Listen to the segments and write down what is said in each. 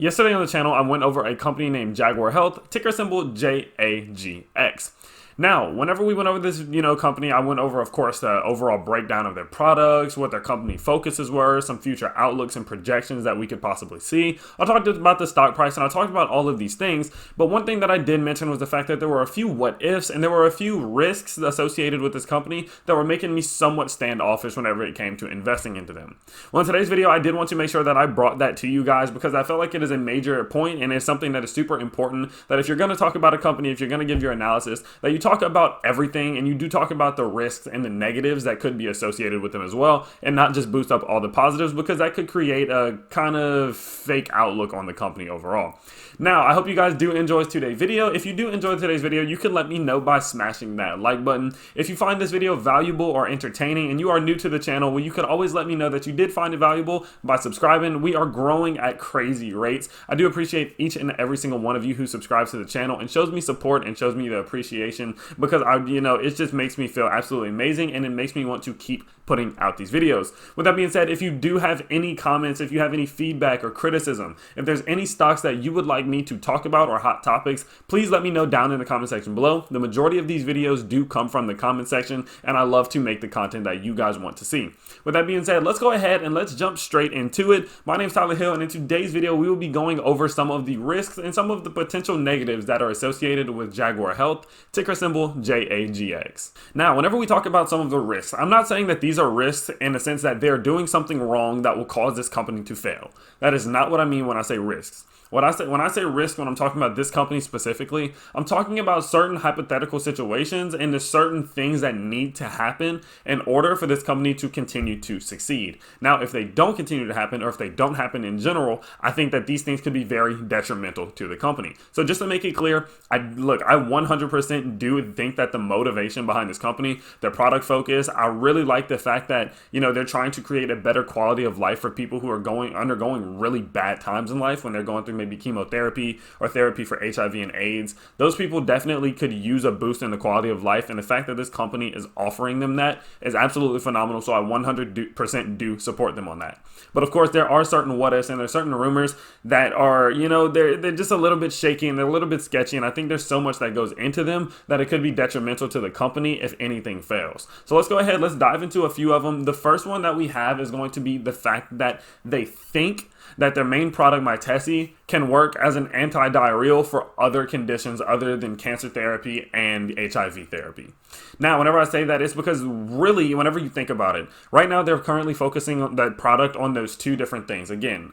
Yesterday on the channel, I went over a company named Jaguar Health, ticker symbol JAGX. Now, whenever we went over this, company, I went over, of course, the overall breakdown of their products, what their company focuses were, some future outlooks and projections that we could possibly see. I talked about the stock price and I talked about all of these things, but one thing that I did mention was the fact that there were a few what ifs and there were a few risks associated with this company that were making me somewhat standoffish whenever it came to investing into them. Well, in today's video, I did want to make sure that I brought that to you guys because I felt like it is a major point and it's something that is super important, that if you're going to talk about a company, if you're going to give your analysis, that you talk about everything and you do talk about the risks and the negatives that could be associated with them as well, and not just boost up all the positives, because that could create a kind of fake outlook on the company overall. Now, I hope you guys do enjoy today's video. If you do enjoy today's video, you can let me know by smashing that like button. If you find this video valuable or entertaining and you are new to the channel, well, you could always let me know that you did find it valuable by subscribing. We are growing at crazy rates. I do appreciate each and every single one of you who subscribes to the channel and shows me support and shows me the appreciation, because it just makes me feel absolutely amazing and it makes me want to keep putting out these videos. With that being said, if you do have any comments, if you have any feedback or criticism, if there's any stocks that you would like me to talk about or hot topics, please let me know down in the comment section below. The majority of these videos do come from the comment section and I love to make the content that you guys want to see. With that being said, let's go ahead and let's jump straight into it. My name is Tyler Hill, and in today's video we will be going over some of the risks and some of the potential negatives that are associated with Jaguar Health, ticker symbol JAGX. Now, whenever we talk about some of the risks, I'm not saying that these are risks in the sense that they're doing something wrong that will cause this company to fail. That is not what I mean when I say risks. When I say risk, when I'm talking about this company specifically, I'm talking about certain hypothetical situations and the certain things that need to happen in order for this company to continue to succeed. Now, if they don't continue to happen, or if they don't happen in general, I think that these things could be very detrimental to the company. So just to make it clear, I 100% do think that the motivation behind this company, their product focus, I really like the fact that, they're trying to create a better quality of life for people who are undergoing really bad times in life when they're going through maybe chemotherapy or therapy for HIV and AIDS. Those people definitely could use a boost in the quality of life, and the fact that this company is offering them that is absolutely phenomenal. So I 100% do support them on that. But of course, there are certain what ifs and there's certain rumors that are, they're just a little bit shaky and they're a little bit sketchy, and I think there's so much that goes into them that it could be detrimental to the company if anything fails. So let's go ahead, let's dive into a few of them. The first one that we have is going to be the fact that they think that their main product, Mytesi, can work as an anti-diarrheal for other conditions other than cancer therapy and HIV therapy. Now, whenever I say that, it's because really, whenever you think about it, right now they're currently focusing on that product on those two different things. Again,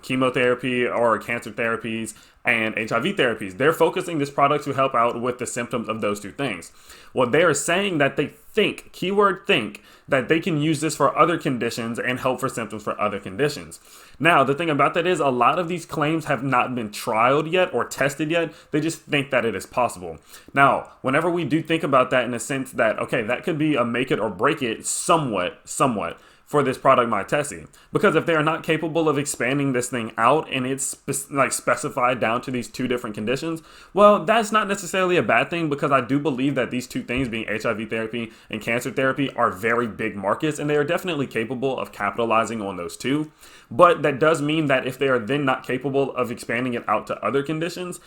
chemotherapy or cancer therapies and HIV therapies. They're focusing this product to help out with the symptoms of those two things. Well, they are saying that they think, keyword think, that they can use this for other conditions and help for symptoms for other conditions. Now, the thing about that is a lot of these claims have not been trialed yet or tested yet. They just think that it is possible. Now, whenever we do think about that in the sense that, okay, that could be a make it or break it somewhat, for this product, Mytesi, because if they are not capable of expanding this thing out and it's specified down to these two different conditions, well, that's not necessarily a bad thing, because I do believe that these two things, being HIV therapy and cancer therapy, are very big markets and they are definitely capable of capitalizing on those two. But that does mean that if they are then not capable of expanding it out to other conditions,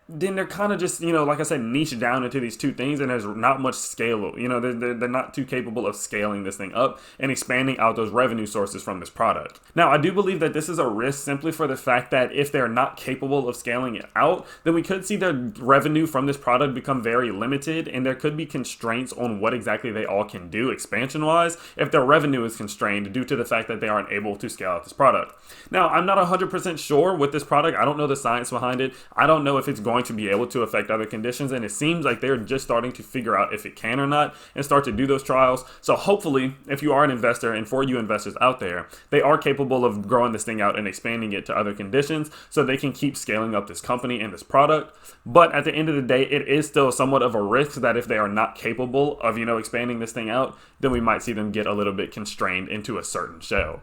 then they're kind of just, like I said, niche down into these two things, and there's not much scale. They're not too capable of scaling this thing up and expanding out those revenue sources from this product. Now, I do believe that this is a risk simply for the fact that if they're not capable of scaling it out, then we could see their revenue from this product become very limited, and there could be constraints on what exactly they all can do expansion-wise if their revenue is constrained due to the fact that they aren't able to scale out this product. Now, I'm not 100% sure with this product. I don't know the science behind it. I don't know if it's going to be able to affect other conditions, and it seems like they're just starting to figure out if it can or not and start to do those trials. So hopefully, if you are an investor, and for you investors out there, they are capable of growing this thing out and expanding it to other conditions so they can keep scaling up this company and this product. But at the end of the day, it is still somewhat of a risk that if they are not capable of, expanding this thing out, then we might see them get a little bit constrained into a certain shell.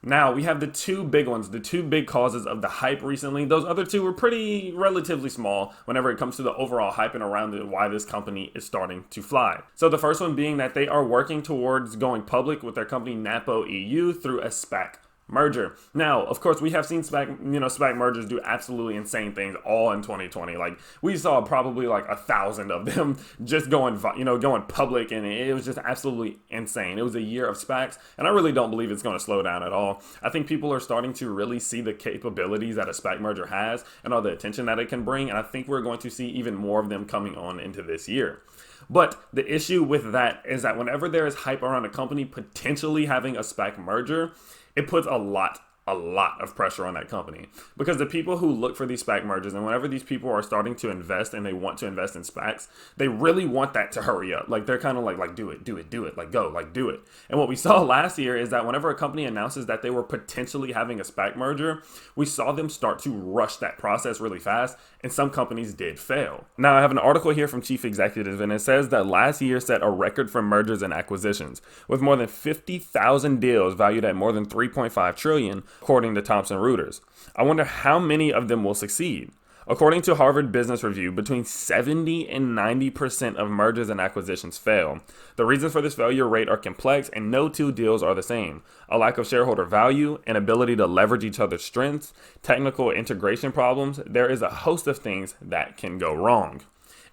Now, we have the two big ones, the two big causes of the hype recently. Those other two were pretty relatively small whenever it comes to the overall hype and around why this company is starting to fly. So the first one being that they are working towards going public with their company Napo EU through a SPAC merger. Now, of course, we have seen SPAC mergers do absolutely insane things all in 2020. Like we saw probably like 1,000 of them just going public, and it was just absolutely insane. It was a year of SPACs, and I really don't believe it's going to slow down at all. I think people are starting to really see the capabilities that a SPAC merger has and all the attention that it can bring, and I think we're going to see even more of them coming on into this year. But the issue with that is that whenever there is hype around a company potentially having a SPAC merger, it puts a lot of pressure on that company, because the people who look for these SPAC mergers, and whenever these people are starting to invest and they want to invest in SPACs, they really want that to hurry up. Like they're kind of like do it, like go, like do it. And what we saw last year is that whenever a company announces that they were potentially having a SPAC merger, we saw them start to rush that process really fast, and some companies did fail. Now I have an article here from Chief Executive, and it says that last year set a record for mergers and acquisitions, with more than 50,000 deals valued at more than 3.5 trillion, according to Thomson Reuters. I wonder how many of them will succeed. According to Harvard Business Review, between 70 and 90% of mergers and acquisitions fail. The reasons for this failure rate are complex, and no two deals are the same. A lack of shareholder value, an ability to leverage each other's strengths, technical integration problems. There is a host of things that can go wrong.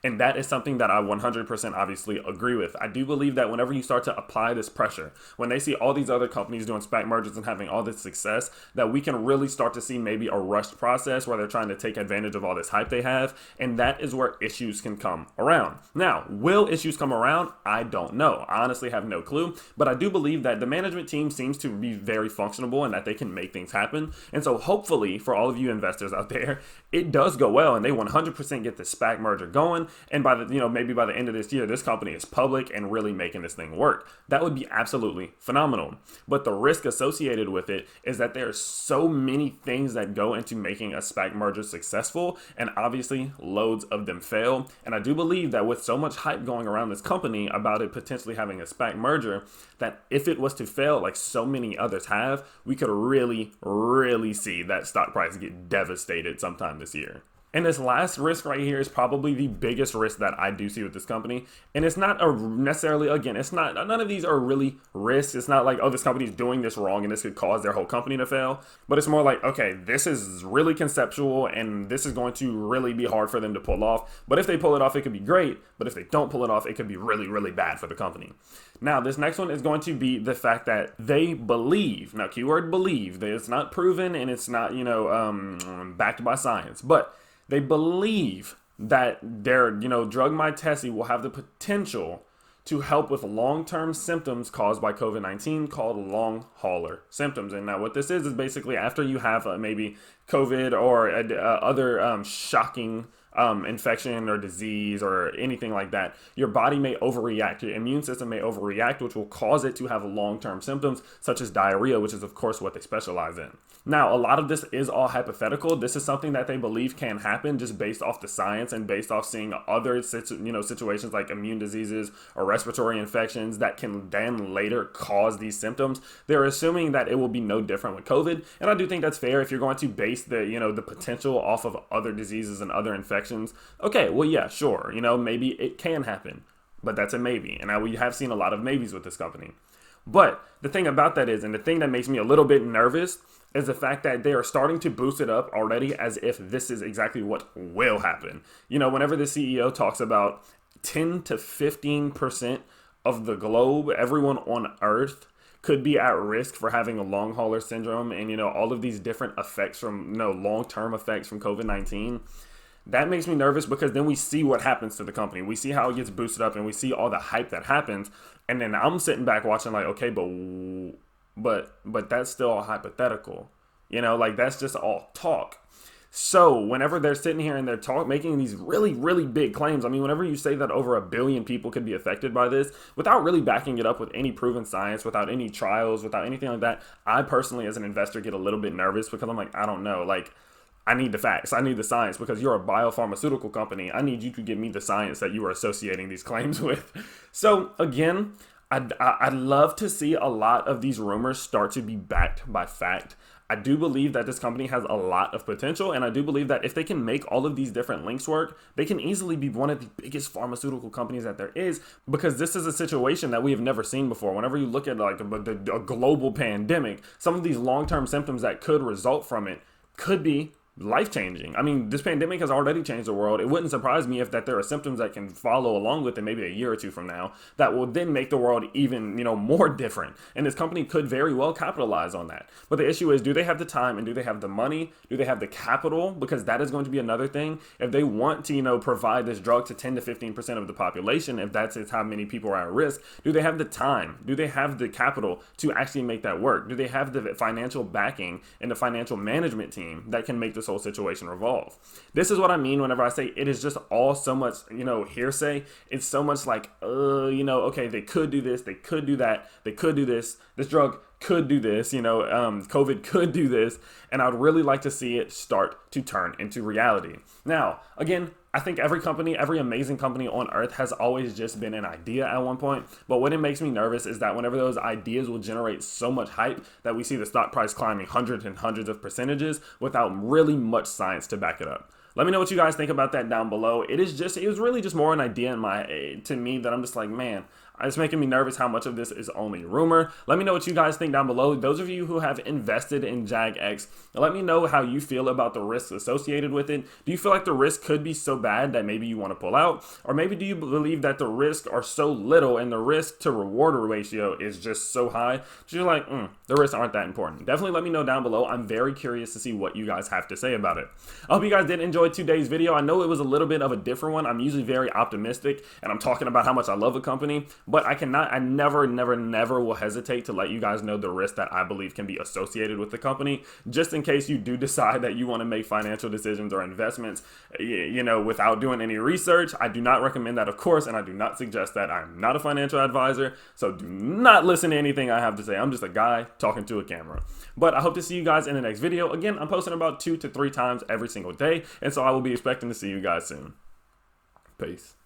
And that is something that I 100% obviously agree with. I do believe that whenever you start to apply this pressure, when they see all these other companies doing SPAC mergers and having all this success, that we can really start to see maybe a rushed process where they're trying to take advantage of all this hype they have. And that is where issues can come around. Now, will issues come around? I don't know. I honestly have no clue. But I do believe that the management team seems to be very functional and that they can make things happen. And so hopefully for all of you investors out there, it does go well and they 100% get the SPAC merger going. And by maybe by the end of this year, this company is public and really making this thing work. That would be absolutely phenomenal. But the risk associated with it is that there are so many things that go into making a SPAC merger successful, and obviously loads of them fail. And I do believe that with so much hype going around this company about it potentially having a SPAC merger, that if it was to fail like so many others have, we could really, really see that stock price get devastated sometime this year. And this last risk right here is probably the biggest risk that I do see with this company. And it's not necessarily, again, it's not, none of these are really risks. It's not like, oh, this company is doing this wrong and this could cause their whole company to fail. But it's more like, okay, this is really conceptual and this is going to really be hard for them to pull off. But if they pull it off, it could be great. But if they don't pull it off, it could be really, really bad for the company. Now, this next one is going to be the fact that they believe, now keyword believe, that it's not proven and it's not, backed by science, but they believe that their, drug Mytesi will have the potential to help with long-term symptoms caused by COVID-19 called long hauler symptoms. And now what this is basically after you have maybe COVID or other shocking infection or disease or anything like that, your body may overreact. Your immune system may overreact, which will cause it to have long-term symptoms such as diarrhea, which is of course what they specialize in. Now, a lot of this is all hypothetical. This is something that they believe can happen just based off the science and based off seeing other situations like immune diseases or respiratory infections that can then later cause these symptoms. They're assuming that it will be no different with COVID, and I do think that's fair if you're going to base the potential off of other diseases and other infections. Okay, well, yeah, sure, maybe it can happen, but that's a maybe, and now we have seen a lot of maybes with this company. But the thing about that is, and the thing that makes me a little bit nervous, is the fact that they are starting to boost it up already as if this is exactly what will happen. Whenever the CEO talks about 10 to 15% of the globe, everyone on Earth could be at risk for having a long hauler syndrome and, all of these different effects from, long-term effects from COVID-19. That makes me nervous because then we see what happens to the company. We see how it gets boosted up and we see all the hype that happens. And then I'm sitting back watching like, okay, but that's still all hypothetical. That's just all talk. So whenever they're sitting here and they're making these really, really big claims, whenever you say that over 1 billion people could be affected by this, without really backing it up with any proven science, without any trials, without anything like that, I personally as an investor get a little bit nervous because I'm like, I don't know, I need the facts. I need the science because you're a biopharmaceutical company. I need you to give me the science that you are associating these claims with. So again, I'd love to see a lot of these rumors start to be backed by fact. I do believe that this company has a lot of potential, and I do believe that if they can make all of these different links work, they can easily be one of the biggest pharmaceutical companies that there is, because this is a situation that we have never seen before. Whenever you look at like a global pandemic, some of these long-term symptoms that could result from it could be life-changing. I mean, this pandemic has already changed the world. It wouldn't surprise me if that there are symptoms that can follow along with it maybe a year or two from now that will then make the world even, more different. And this company could very well capitalize on that. But the issue is, do they have the time and do they have the money? Do they have the capital? Because that is going to be another thing. If they want to, provide this drug to 10 to 15% of the population, if that's how many people are at risk, do they have the time? Do they have the capital to actually make that work? Do they have the financial backing and the financial management team that can make this whole situation revolve? This is what I mean whenever I say it is just all so much, hearsay. It's so much like, okay, they could do this, they could do that, they could do this drug could do this, COVID could do this, and I'd really like to see it start to turn into reality. Now, again, I think every company, every amazing company on earth has always just been an idea at one point. But what it makes me nervous is that whenever those ideas will generate so much hype that we see the stock price climbing hundreds and hundreds of percentages without really much science to back it up. Let me know what you guys think about that down below. It was really just more an idea to me that I'm just like, man, it's making me nervous how much of this is only rumor. Let me know what you guys think down below. Those of you who have invested in Jagx, let me know how you feel about the risks associated with it. Do you feel like the risk could be so bad that maybe you want to pull out? Or maybe do you believe that the risks are so little and the risk to reward ratio is just so high that you're like, the risks aren't that important? Definitely let me know down below. I'm very curious to see what you guys have to say about it. I hope you guys did enjoy today's video. I know it was a little bit of a different one. I'm usually very optimistic and I'm talking about how much I love a company. But I never will hesitate to let you guys know the risk that I believe can be associated with the company, just in case you do decide that you want to make financial decisions or investments, without doing any research. I do not recommend that, of course, and I do not suggest that. I'm not a financial advisor, so do not listen to anything I have to say. I'm just a guy talking to a camera. But I hope to see you guys in the next video. Again, I'm posting about 2 to 3 times every single day, and so I will be expecting to see you guys soon. Peace.